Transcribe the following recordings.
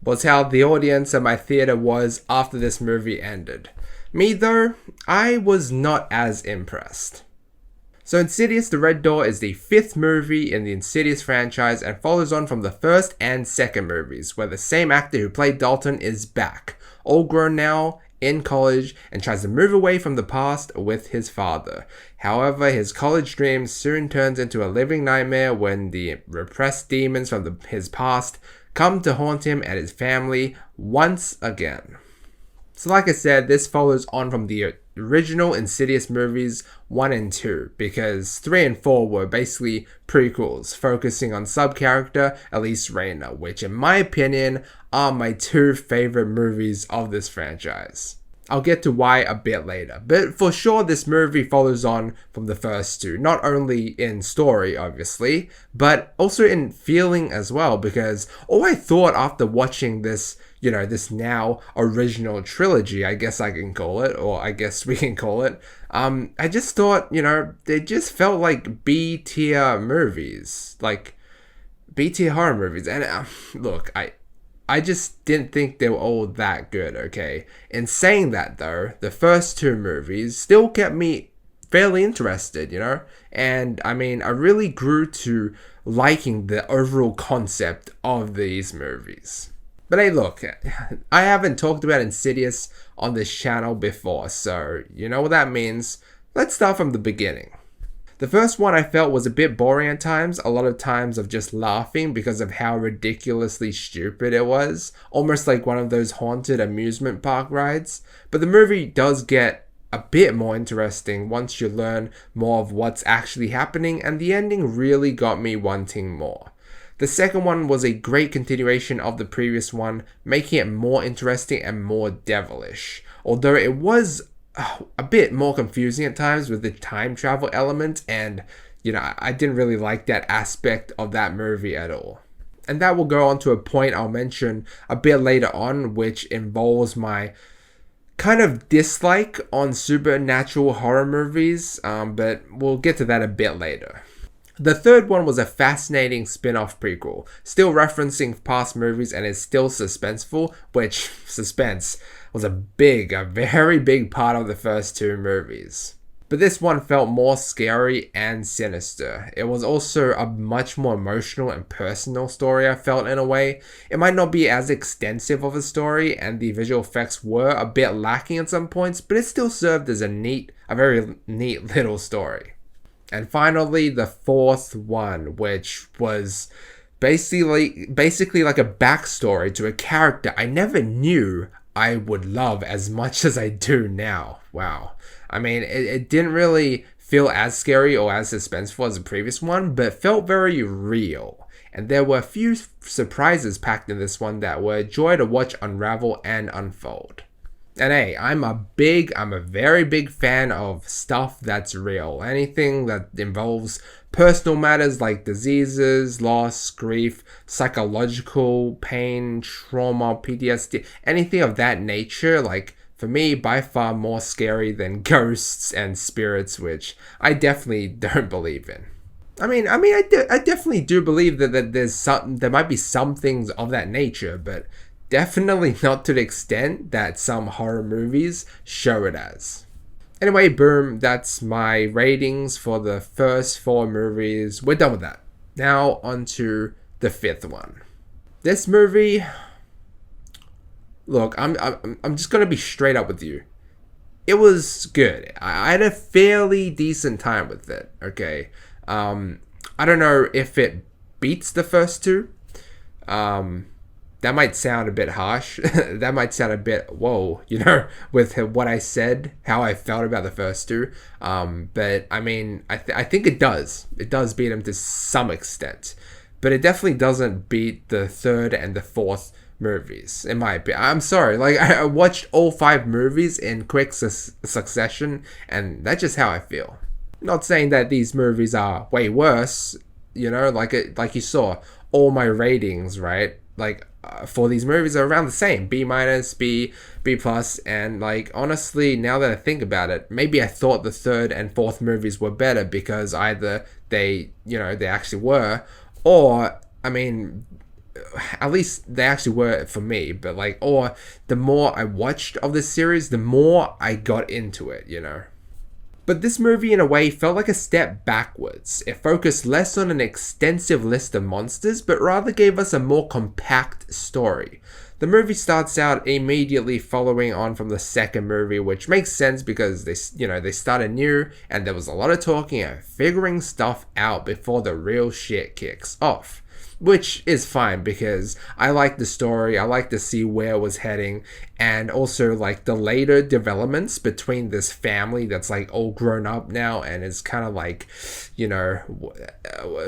was how the audience at my theater was after this movie ended. Me though, I was not as impressed. So Insidious The Red Door is the 5th movie in the Insidious franchise and follows on from the first and second movies, where the same actor who played Dalton is back, all grown now, in college, and tries to move away from the past with his father. However, his college dream soon turns into a living nightmare when the repressed demons from his past come to haunt him and his family once again. So like I said, this follows on from the original Insidious movies 1 and 2, because 3 and 4 were basically prequels, focusing on sub-character Elise Rayner, which in my opinion are my 2 favorite movies of this franchise. I'll get to why a bit later, but for sure this movie follows on from the first 2, not only in story obviously, but also in feeling as well, because all I thought after watching this, this now original trilogy, I guess I can call it, or I guess we can call it, I just thought, they just felt like B-tier movies, like B-tier horror movies, and look, I just didn't think they were all that good, okay? In saying that though, the first 2 movies still kept me fairly interested, And I really grew to liking the overall concept of these movies. But hey, look, I haven't talked about Insidious on this channel before, so you know what that means. Let's start from the beginning. The first one I felt was a bit boring at times, a lot of times of just laughing because of how ridiculously stupid it was, almost like one of those haunted amusement park rides. But the movie does get a bit more interesting once you learn more of what's actually happening, and the ending really got me wanting more. The second one was a great continuation of the previous one, making it more interesting and more devilish, although it was a bit more confusing at times with the time travel element, and I didn't really like that aspect of that movie at all. And that will go on to a point I'll mention a bit later on, which involves my kind of dislike on supernatural horror movies, but we'll get to that a bit later. The third one was a fascinating spin-off prequel, still referencing past movies and is still suspenseful, which suspense was a very big part of the first 2 movies. But this one felt more scary and sinister. It was also a much more emotional and personal story, I felt, in a way. It might not be as extensive of a story, and the visual effects were a bit lacking at some points, but it still served as a very neat little story. And finally, the fourth one, which was basically like a backstory to a character I never knew I would love as much as I do now. Wow. It didn't really feel as scary or as suspenseful as the previous one, but it felt very real. And there were a few surprises packed in this one that were a joy to watch unravel and unfold. And hey, I'm a very big fan of stuff that's real. Anything that involves personal matters like diseases, loss, grief, psychological pain, trauma, PTSD, anything of that nature, like, for me, by far more scary than ghosts and spirits, which I definitely don't believe in. I definitely do believe that there might be some things of that nature, but definitely not to the extent that some horror movies show it as. Anyway, boom, that's my ratings for the first 4 movies. We're done with that. Now on to the 5th one. This movie, look, I'm just gonna be straight up with you. It was good. I had a fairly decent time with it. Okay, I don't know if it beats the first 2. That might sound a bit harsh. That might sound a bit, whoa, with what I said, how I felt about the first 2. But I think it does. It does beat them to some extent. But it definitely doesn't beat the 3rd and the 4th movies, in my opinion. I'm sorry, I watched all 5 movies in quick succession, and that's just how I feel. Not saying that these movies are way worse, like you saw, all my ratings, right? For these movies are around the same, B-, B+, and honestly, now that I think about it, maybe I thought the 3rd and 4th movies were better because either they actually were, or at least they actually were for me, but like, or the more I watched of this series, the more I got into it, you know. But this movie, in a way, felt like a step backwards. It focused less on an extensive list of monsters, but rather gave us a more compact story. The movie starts out immediately following on from the second movie, which makes sense because they started new and there was a lot of talking and figuring stuff out before the real shit kicks off. Which is fine because I like the story, I like to see where it was heading, and also like the later developments between this family that's like all grown up now and is kind of like, you know,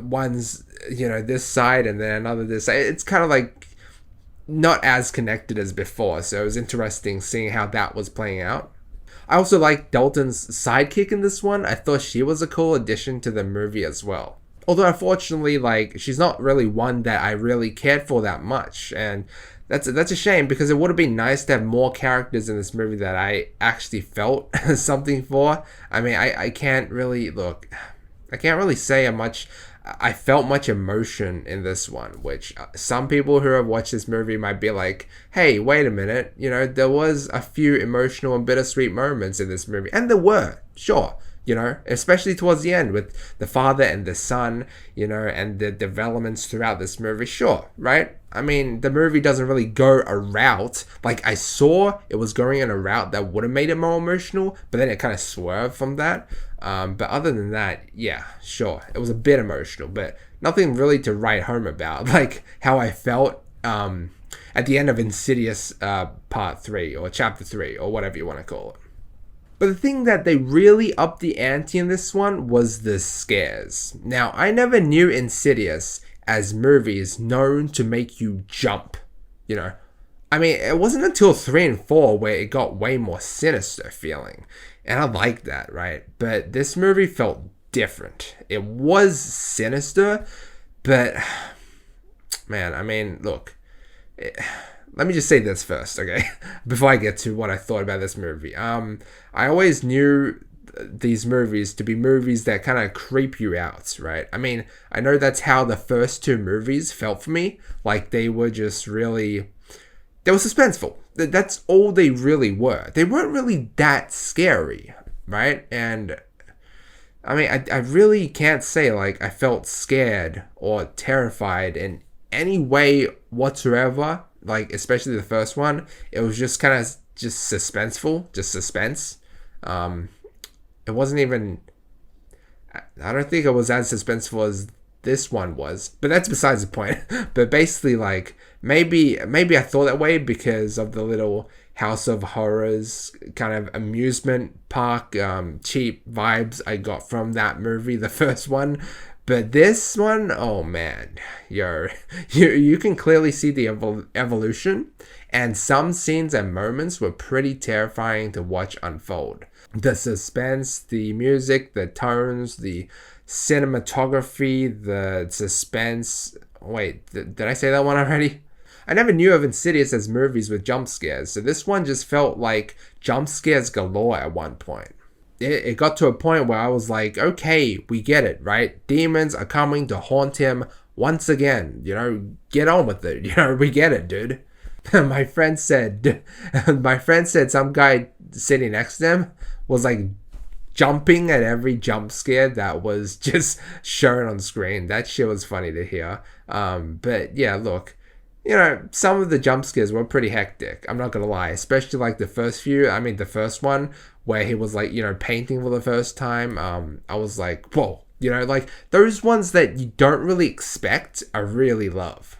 one's, you know, this side and then another this side. It's kind of like not as connected as before, so it was interesting seeing how that was playing out. I also like Dalton's sidekick in this one. I thought she was a cool addition to the movie as well. Although unfortunately, like, she's not really one that I really cared for that much, and that's a shame because it would have been nice to have more characters in this movie that I actually felt something for. I mean, I can't really say how much I felt much emotion in this one, which some people who have watched this movie might be like, hey, wait a minute, you know, there was a few emotional and bittersweet moments in this movie, and there were, sure. You know, especially towards the end with the father and the son, you know, and the developments throughout this movie. Sure, right? I mean, the movie doesn't really go a route. Like, I saw it was going in a route that would have made it more emotional, but then it kind of swerved from that. But other than that, yeah, sure. It was a bit emotional, but nothing really to write home about. Like, how I felt at the end of Insidious Part 3, or Chapter 3, or whatever you want to call it. But the thing that they really upped the ante in this one was the scares. Now, I never knew Insidious as movies known to make you jump, you know. I mean, it wasn't until 3 and 4 where it got way more sinister feeling. And I like that, right? But this movie felt different. It was sinister, but man, I mean, look. Let me just say this first, okay? Before I get to what I thought about this movie. I always knew these movies to be movies that kind of creep you out, right? I mean, I know that's how the first 2 movies felt for me. Like, they were just really... They were suspenseful. That's all they really were. They weren't really that scary, right? And... I mean, I really can't say, like, I felt scared or terrified in any way whatsoever. Like, especially the first one, it was just kind of just suspenseful, just suspense. It wasn't even, I don't think it was as suspenseful as this one was, but that's besides the point. But basically, like, maybe I thought that way because of the little House of Horrors kind of amusement park, cheap vibes I got from that movie, the first one. But this one, oh man, you can clearly see the evolution, and some scenes and moments were pretty terrifying to watch unfold. The suspense, the music, the tones, the cinematography, the suspense. Wait, did I say that one already? I never knew of Insidious as movies with jump scares, so this one just felt like jump scares galore at one point. It got to a point where I was like, okay, we get it, right? Demons are coming to haunt him once again. You know, get on with it. You know, we get it, dude. my friend said some guy sitting next to him was like jumping at every jump scare that was just shown on screen. That shit was funny to hear. But yeah, look. You know, some of the jump scares were pretty hectic. I'm not gonna lie, especially like the first few. I mean, the first one where he was like, you know, painting for the first time. I was like, whoa, you know, like those ones that you don't really expect, I really love.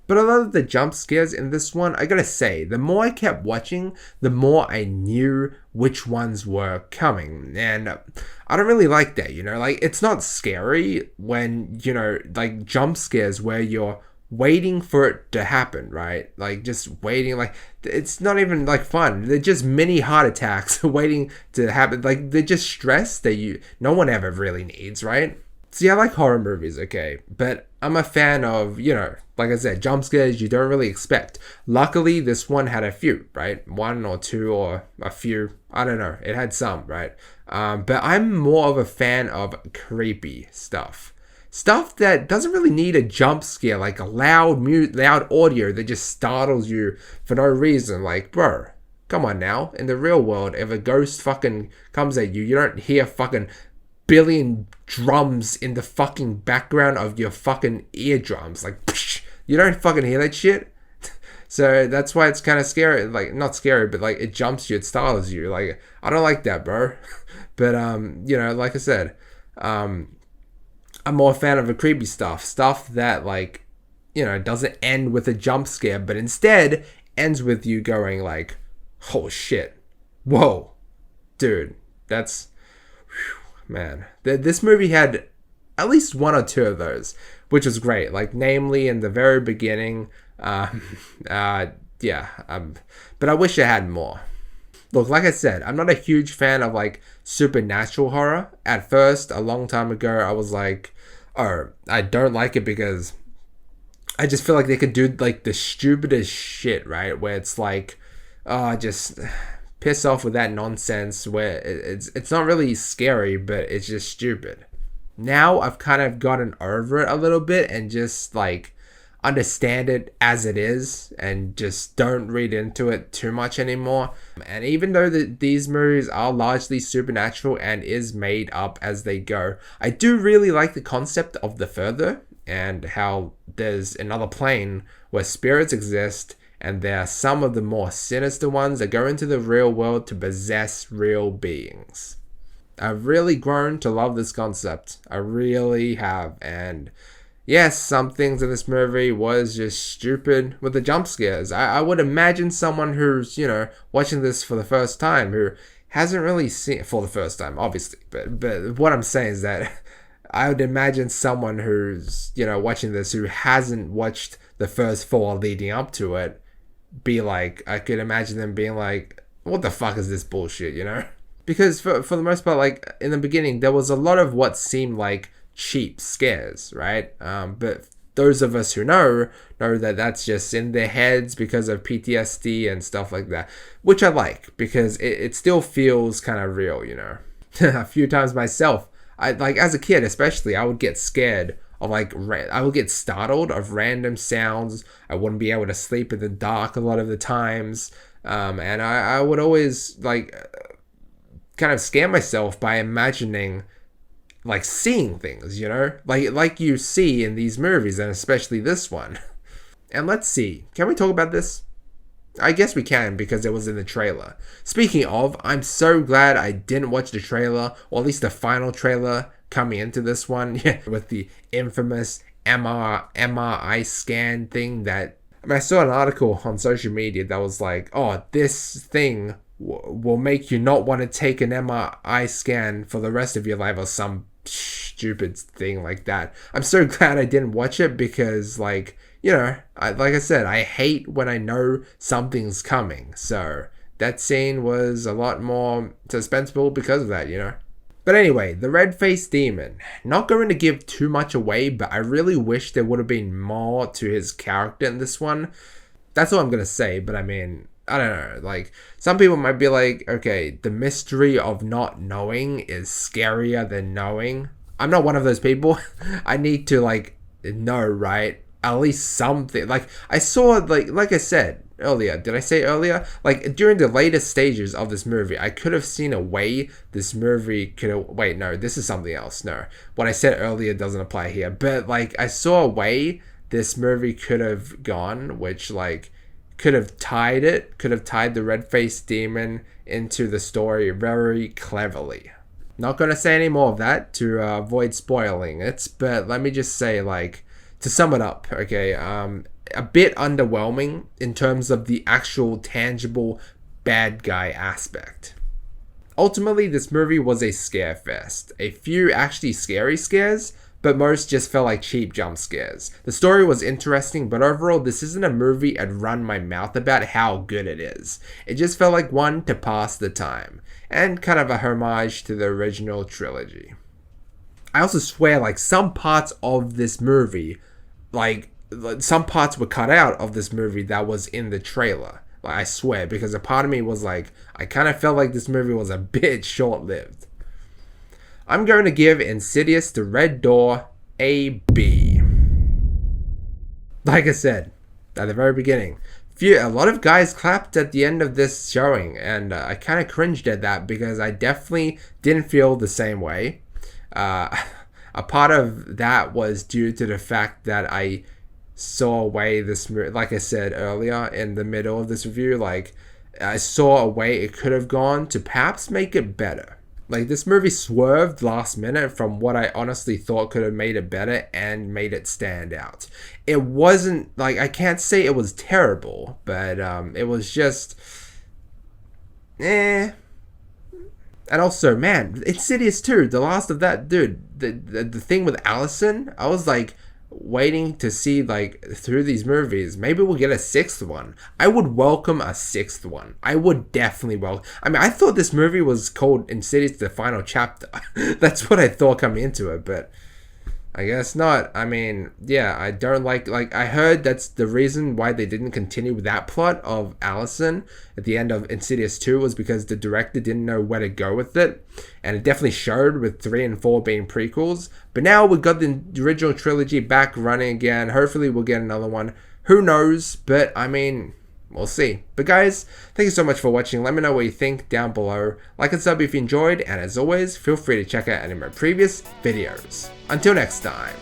But a lot of the jump scares in this one, I gotta say, the more I kept watching, the more I knew which ones were coming. And I don't really like that, you know, like it's not scary when, you know, like jump scares where you're waiting for it to happen, right? Like just waiting, like it's not even like fun. They're just mini heart attacks waiting to happen. Like they're just stress that no one ever really needs, right? See, I like horror movies, okay, but I'm a fan of, you know, like I said, jump scares you don't really expect. Luckily, this one had a few, right? 1 or 2 or a few, I don't know. It had some, right? But I'm more of a fan of creepy stuff. Stuff that doesn't really need a jump scare, like a loud audio that just startles you for no reason. Like, bro, come on now. In the real world, if a ghost fucking comes at you, you don't hear fucking billion drums in the fucking background of your fucking eardrums. Like, psh, you don't fucking hear that shit. So that's why it's kind of scary. Like, not scary, but like it jumps you, it startles you. Like, I don't like that, bro. But like I said, I'm more a fan of the creepy stuff that like, doesn't end with a jump scare, but instead ends with you going like, oh shit, whoa, dude, that's, whew, man. This movie had at least one or two of those, which was great. Like, namely in the very beginning, but I wish it had more. Look, like I said, I'm not a huge fan of like supernatural horror. At first, a long time ago, I was like, oh, I don't like it because I just feel like they could do like the stupidest shit, right? Where it's like, just piss off with that nonsense where it's not really scary, but it's just stupid. Now I've kind of gotten over it a little bit and just like understand it as it is and just don't read into it too much anymore. And even though these movies are largely supernatural and is made up as they go, I do really like the concept of the further and how there's another plane where spirits exist and there are some of the more sinister ones that go into the real world to possess real beings. I've really grown to love this concept. I really have. And yes, some things in this movie was just stupid with the jump scares. I would imagine someone who's, watching this for the first time, who hasn't really seen it for the first time, obviously. But what I'm saying is that I would imagine someone who's, watching this who hasn't watched the first four leading up to it, be like, I could imagine them being like, what the fuck is this bullshit, Because for the most part, like, in the beginning, there was a lot of what seemed like cheap scares, right? But those of us who know that that's just in their heads because of PTSD and stuff like that, which I like because it still feels kind of real, A few times myself, I like as a kid especially, I would get scared of like I would get startled of random sounds. I wouldn't be able to sleep in the dark a lot of the times, and I would always like kind of scare myself by imagining like seeing things, like you see in these movies, and especially this one. And let's see, can we talk about this? I guess we can because it was in the trailer. Speaking of, I'm so glad I didn't watch the trailer, or at least the final trailer coming into this one, with the infamous MRI scan thing that, I saw an article on social media that was like, oh, this thing will make you not want to take an MRI scan for the rest of your life, or some stupid thing like that. I'm so glad I didn't watch it because, like, like I said, I hate when I know something's coming. So that scene was a lot more suspenseful because of that, But anyway, the red-faced demon. Not going to give too much away, but I really wish there would have been more to his character in this one. That's all I'm going to say, but I mean, I don't know, like, some people might be like, okay, the mystery of not knowing is scarier than knowing. I'm not one of those people. I need to, like, know, right? At least something. Like, I saw, like I said earlier, did I say earlier? Like, during the later stages of this movie, I could have seen a way this movie could have, wait, no, this is something else, no. What I said earlier doesn't apply here, but, like, I saw a way this movie could have gone, which, like, could have tied the red-faced demon into the story very cleverly. Not going to say any more of that to avoid spoiling it, but let me just say, like, to sum it up, okay, a bit underwhelming in terms of the actual tangible bad guy aspect. Ultimately, this movie was a scare fest. A few actually scary scares, but most just felt like cheap jump scares. The story was interesting, but overall, this isn't a movie I'd run my mouth about how good it is. It just felt like one to pass the time, and kind of a homage to the original trilogy. I also swear, like, some parts of this movie, like some parts were cut out of this movie that was in the trailer. Like, I swear, because a part of me was like, I kind of felt like this movie was a bit short-lived. I'm going to give Insidious The Red Door a B. Like I said at the very beginning, a lot of guys clapped at the end of this showing, and I kind of cringed at that because I definitely didn't feel the same way. A part of that was due to the fact that I saw a way this, like I said earlier in the middle of this review, like I saw a way it could have gone to perhaps make it better. Like, this movie swerved last minute from what I honestly thought could have made it better and made it stand out. It wasn't, like, I can't say it was terrible, but it was just, And also, man, Insidious 2, the last of that, dude, the thing with Allison, I was like, waiting to see, like, through these movies, maybe we'll get a sixth one. I would welcome a sixth one. I would definitely welcome. I mean, I thought this movie was called Insidious: The Final Chapter. That's what I thought coming into it, but I guess not. I mean, yeah, I don't like I heard that's the reason why they didn't continue with that plot of Allison at the end of Insidious 2 was because the director didn't know where to go with it. And it definitely showed with 3 and 4 being prequels. But now we've got the original trilogy back running again. Hopefully we'll get another one. Who knows? But I mean, we'll see. But guys, thank you so much for watching. Let me know what you think down below. Like and sub if you enjoyed. And as always, feel free to check out any of my previous videos. Until next time.